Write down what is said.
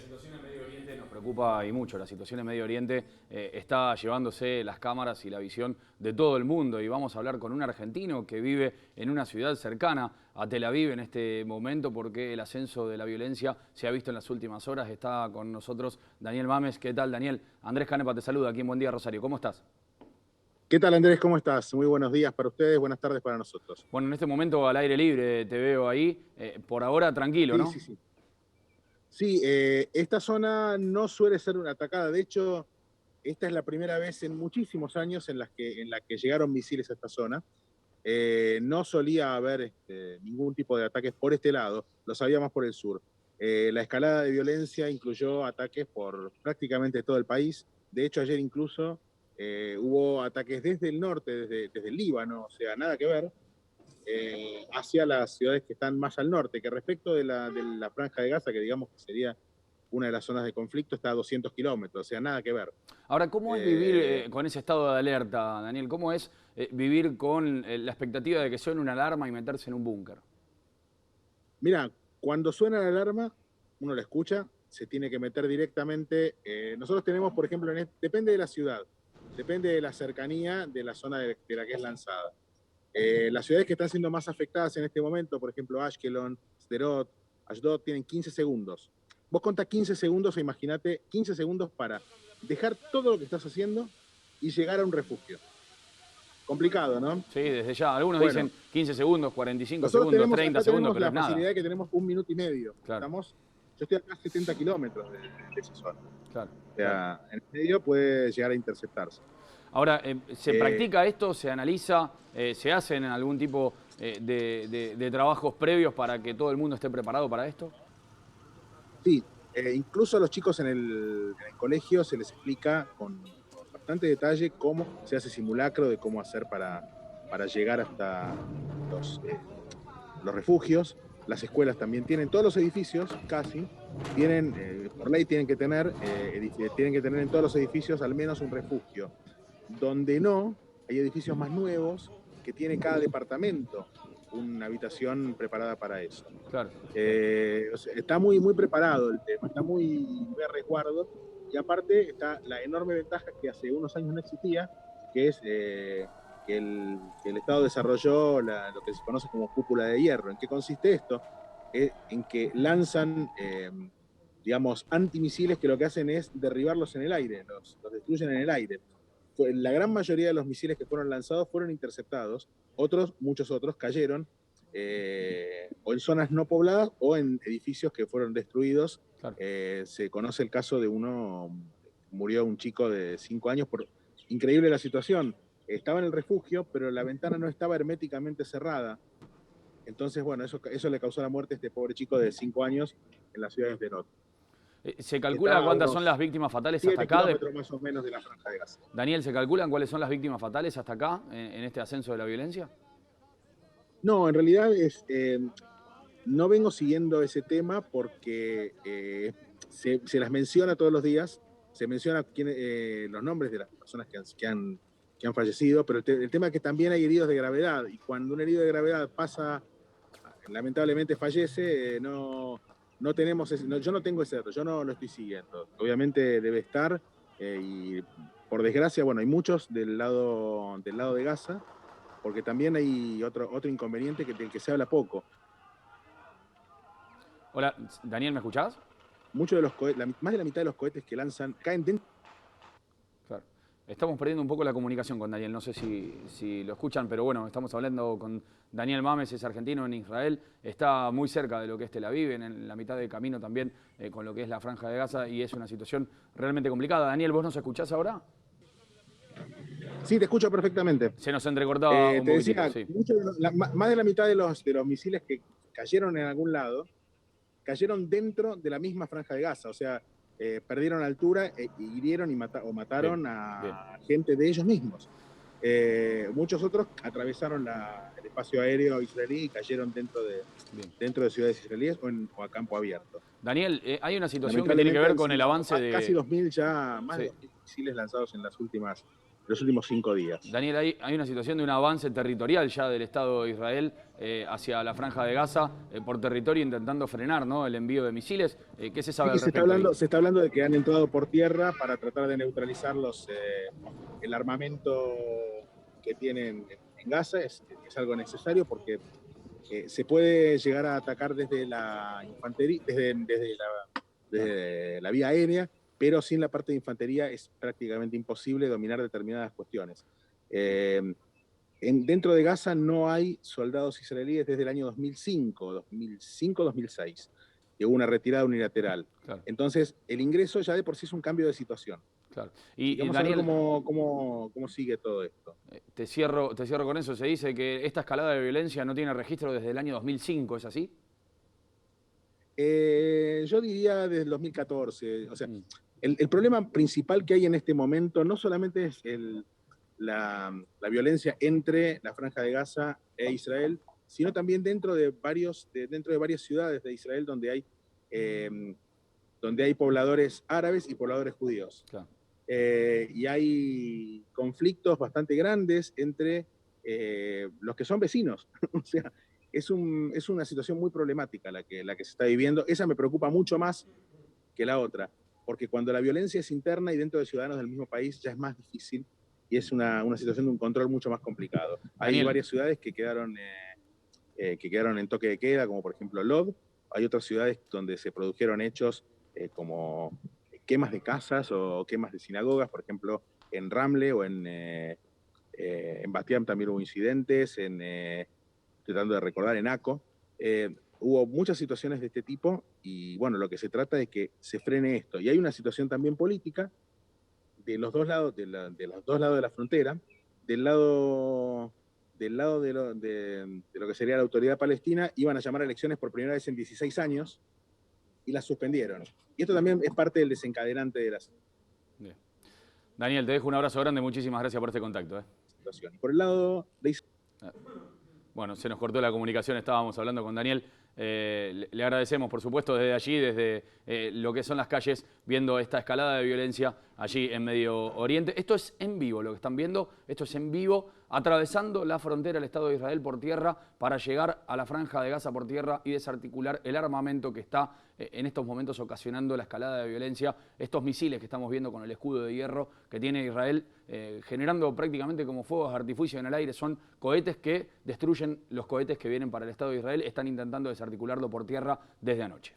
situación en Medio Oriente nos preocupa y mucho. La situación en Medio Oriente está llevándose las cámaras y la visión de todo el mundo. Y vamos a hablar con un argentino que vive en una ciudad cercana a Tel Aviv en este momento, porque el ascenso de la violencia se ha visto en las últimas horas. Está con nosotros Daniel Mames. ¿Qué tal, Daniel? Andrés Canepa te saluda aquí en Buen Día, Rosario. ¿Cómo estás? ¿Qué tal, Andrés? ¿Cómo estás? Muy buenos días para ustedes, buenas tardes para nosotros. Bueno, en este momento al aire libre te veo ahí. Por ahora tranquilo, Sí, ¿no? sí, sí. Sí, esta zona no suele ser una atacada. De hecho, esta es la primera vez en muchísimos años en la que llegaron misiles a esta zona. No solía haber ningún tipo de ataques por este lado, lo sabíamos por el sur. La escalada de violencia incluyó ataques por prácticamente todo el país. De hecho, ayer incluso hubo ataques desde el norte, desde el Líbano, o sea, nada que ver, hacia las ciudades que están más al norte, que respecto de la Franja de Gaza, que digamos que sería una de las zonas de conflicto, está a 200 kilómetros, o sea, nada que ver. Ahora, ¿cómo es vivir Eh, con ese estado de alerta, Daniel? ¿Cómo es vivir con la expectativa de que suene una alarma y meterse en un búnker? Mira, cuando suena la alarma, uno la escucha, se tiene que meter directamente. Nosotros tenemos, por ejemplo, depende de la ciudad, depende de la cercanía de la zona de la que es lanzada. Las ciudades que están siendo más afectadas en este momento, por ejemplo, Ashkelon, Sderot, Ashdod, tienen 15 segundos. Vos contás 15 segundos e imagínate 15 segundos para dejar todo lo que estás haciendo y llegar a un refugio. Complicado, ¿no? Sí, desde ya. Algunos Bueno, dicen 15 segundos, 45 nosotros segundos, tenemos, 30 acá segundos, tenemos pero la es nada. facilidad de que tenemos 1 minuto y medio. Claro, Yo estoy acá a 70 kilómetros de esa zona. claro, O claro. sea, en el medio puede llegar a interceptarse. Ahora, ¿se Eh, practica esto? ¿Se analiza? ¿Se hacen algún tipo de trabajos previos para que todo el mundo esté preparado para esto? sí, incluso a los chicos en el colegio se les explica con bastante detalle cómo se hace simulacro de cómo hacer para llegar hasta los, eh, los refugios. Las escuelas también tienen, todos los edificios casi, tienen, por ley tienen que tener en todos los edificios al menos un refugio. Donde no, hay edificios más nuevos que tiene cada departamento una habitación preparada para eso. Claro, claro. O sea, está muy, muy preparado el tema, está muy, muy a resguardo. Y aparte está la enorme ventaja que hace unos años no existía, que es que el Estado desarrolló lo que se conoce como cúpula de hierro. ¿En qué consiste esto? En que lanzan, digamos, antimisiles que lo que hacen es derribarlos en el aire, los destruyen en el aire. La gran mayoría de los misiles que fueron lanzados fueron interceptados, muchos otros cayeron o en zonas no pobladas o en edificios que fueron destruidos. Claro. Se conoce el caso de murió un chico de 5 años, increíble la situación. Estaba en el refugio, pero la ventana no estaba herméticamente cerrada. Entonces, bueno, eso le causó la muerte a este pobre chico de 5 años en la ciudad de Sderot, ¿Se que calcula está a cuántas son las unos víctimas fatales hasta 7 acá? kilómetros más o menos de la Franja de Gaza. Daniel, ¿se calculan cuáles son las víctimas fatales hasta acá en este ascenso de la violencia? No, en realidad no vengo siguiendo ese tema porque se las menciona todos los días, se menciona los nombres de las personas que han fallecido, pero el tema es que también hay heridos de gravedad, y cuando un herido de gravedad lamentablemente fallece, no tenemos yo no tengo ese dato, yo no lo estoy siguiendo. Obviamente debe estar, y por desgracia, bueno, hay muchos del lado de Gaza, porque también hay otro inconveniente del que se habla poco. Hola, Daniel, ¿me escuchás? Muchos de los más de la mitad de los cohetes que lanzan caen dentro. Claro. Estamos perdiendo un poco la comunicación con Daniel, no sé si lo escuchan, pero bueno, estamos hablando con Daniel Mames, es argentino en Israel, está muy cerca de lo que es Tel Aviv, en la mitad del camino también con lo que es la Franja de Gaza, y es una situación realmente complicada. Daniel, ¿vos nos escuchás ahora? Sí, te escucho perfectamente. Se nos entrecortaba un Te poquitito, decía, sí. más de la mitad de los misiles que cayeron en algún lado, cayeron dentro de la misma Franja de Gaza. O sea, perdieron altura e hirieron o Bien, mataron bien, a gente de ellos mismos. Muchos otros atravesaron el espacio aéreo israelí y cayeron dentro de, bien. dentro de ciudades israelíes o a campo abierto. Daniel, hay una situación que tiene que Lamentablemente ver han con el sido avance casi de... 2.000 ya, más de Sí. 2.000 misiles lanzados en las últimas los últimos 5 días. Daniel, hay una situación de un avance territorial ya del Estado de Israel hacia la Franja de Gaza por territorio intentando frenar, ¿no?, el envío de misiles. ¿Qué se sabe al respecto? Se está hablando de que han entrado por tierra para tratar de neutralizar el armamento que tienen en Gaza. Es algo necesario porque se puede llegar a atacar desde la infantería, desde la vía aérea, pero sin la parte de infantería es prácticamente imposible dominar determinadas cuestiones. Dentro de Gaza no hay soldados israelíes desde el año 2005-2006, que hubo una retirada unilateral. Claro. Entonces, el ingreso ya de por sí es un cambio de situación. Claro. Y vamos Daniel, a ver cómo sigue todo esto. Te cierro con eso. Se dice que esta escalada de violencia no tiene registro desde el año 2005, ¿es así? Yo diría desde el 2014. O sea, el problema principal que hay en este momento no solamente es la violencia entre la Franja de Gaza e Israel, sino también dentro de varias ciudades de Israel donde hay pobladores árabes y pobladores judíos. Claro. Y hay conflictos bastante grandes entre los que son vecinos. O sea, es una situación muy problemática la que se está viviendo. Esa me preocupa mucho más que la otra, porque cuando la violencia es interna y dentro de ciudadanos del mismo país ya es más difícil y es una situación de un control mucho más complicado. Hay varias ciudades que quedaron en toque de queda, como por ejemplo Lod. Hay otras ciudades donde se produjeron hechos como quemas de casas o quemas de sinagogas, por ejemplo, en Ramle o en Bat Yam también hubo incidentes, tratando de recordar, en Aco. Hubo muchas situaciones de este tipo y bueno, lo que se trata es que se frene esto. Y hay una situación también política de los dos lados, de los dos lados de la frontera, del lado de lo que sería la autoridad palestina. Iban a llamar a elecciones por primera vez en 16 años y las suspendieron. Y esto también es parte del desencadenante de la Bien. Daniel, te dejo un abrazo grande, muchísimas gracias por este contacto. Situación. Por el lado de Bueno, se nos cortó la comunicación, estábamos hablando con Daniel. Le agradecemos, por supuesto, desde allí, desde lo que son las calles, viendo esta escalada de violencia allí en Medio Oriente. Esto es en vivo, lo que están viendo, esto es en vivo, atravesando la frontera del Estado de Israel por tierra para llegar a la Franja de Gaza por tierra y desarticular el armamento que está en estos momentos ocasionando la escalada de violencia. Estos misiles que estamos viendo con el escudo de hierro que tiene Israel, generando prácticamente como fuegos de artificio en el aire, son cohetes que destruyen los cohetes que vienen para el Estado de Israel. Están intentando desarticularlo por tierra desde anoche.